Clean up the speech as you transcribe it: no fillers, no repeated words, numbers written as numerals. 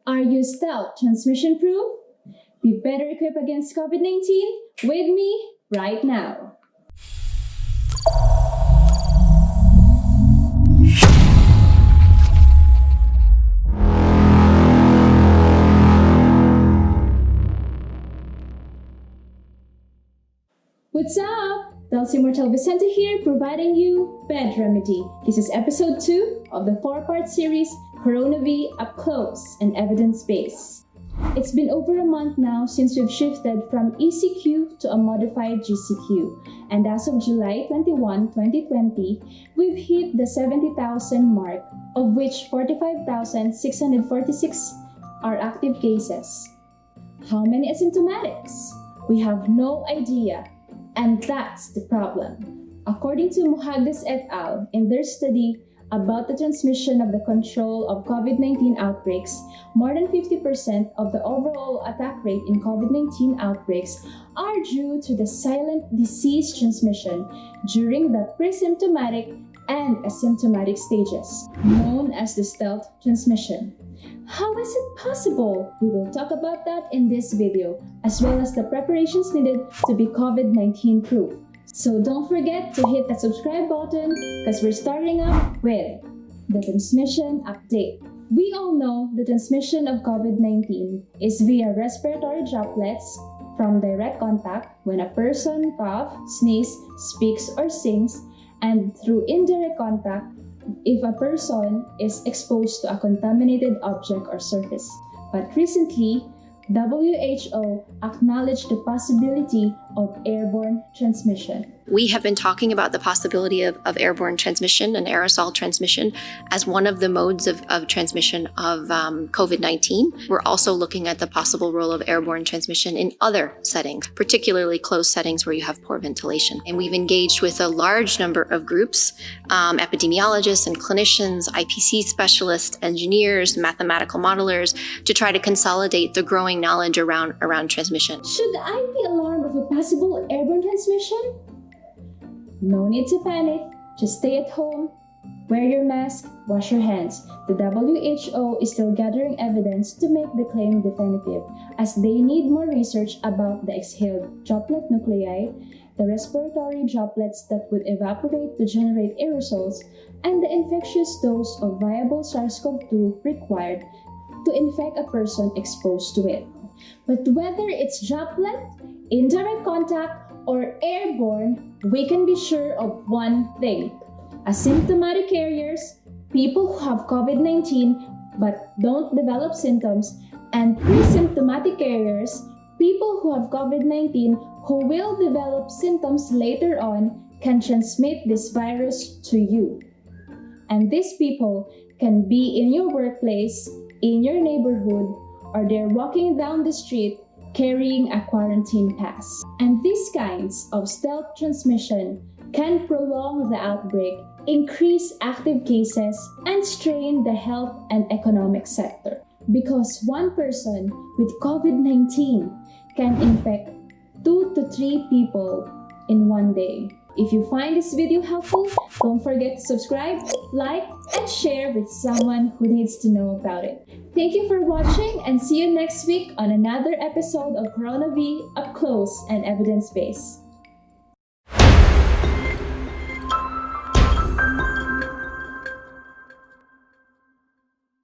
Are you stealth transmission proof? Be better equipped against COVID-19 with me right now. What's up? Delsie Vicente here, providing you Bed Remedy. This is episode 2 of the 4-part series Coronavirus Up Close and Evidence-Based. It's been over a month now since we've shifted from ECQ to a modified GCQ, and as of July 21, 2020, we've hit the 70,000 mark, of which 45,646 are active cases. How many asymptomatics? We have no idea. And that's the problem. According to hoaxes et al. In their study about the transmission of the control of COVID-19 outbreaks, more than 50% of the overall attack rate in COVID-19 outbreaks are due to the silent disease transmission during the pre-symptomatic and asymptomatic stages, known as the stealth transmission. How is it possible? We will talk about that in this video, as well as the preparations needed to be COVID-19 proof. So don't forget to hit that subscribe button because we're starting up with the transmission update. We all know the transmission of COVID-19 is via respiratory droplets from direct contact when a person coughs, sneezes, speaks, or sings, and through indirect contact if a person is exposed to a contaminated object or surface. But recently, WHO acknowledged the possibility of airborne transmission. We have been talking about the possibility of airborne transmission and aerosol transmission as one of the modes of transmission of COVID-19. We're also looking at the possible role of airborne transmission in other settings, particularly closed settings where you have poor ventilation. And we've engaged with a large number of groups, epidemiologists and clinicians, IPC specialists, engineers, mathematical modelers, to try to consolidate the growing knowledge around transmission. Should I be alarmed of a possible airborne transmission? No need to panic. Just stay at home, wear your mask, wash your hands. The WHO is still gathering evidence to make the claim definitive, as they need more research about the exhaled droplet nuclei, the respiratory droplets that would evaporate to generate aerosols, and the infectious dose of viable SARS-CoV-2 required to infect a person exposed to it. But whether it's droplet, indirect contact, or airborne, we can be sure of one thing. Asymptomatic carriers, people who have COVID-19 but don't develop symptoms, and pre-symptomatic carriers, people who have COVID-19 who will develop symptoms later on, can transmit this virus to you. And these people can be in your workplace, in your neighborhood, or they're walking down the street carrying a quarantine pass. And these kinds of stealth transmission can prolong the outbreak, increase active cases, and strain the health and economic sector. Because one person with COVID-19 can infect 2 to 3 people in one day. If you find this video helpful, don't forget to subscribe, like, and share with someone who needs to know about it. Thank you for watching, and see you next week on another episode of Coronavirus Up Close and Evidence-Based.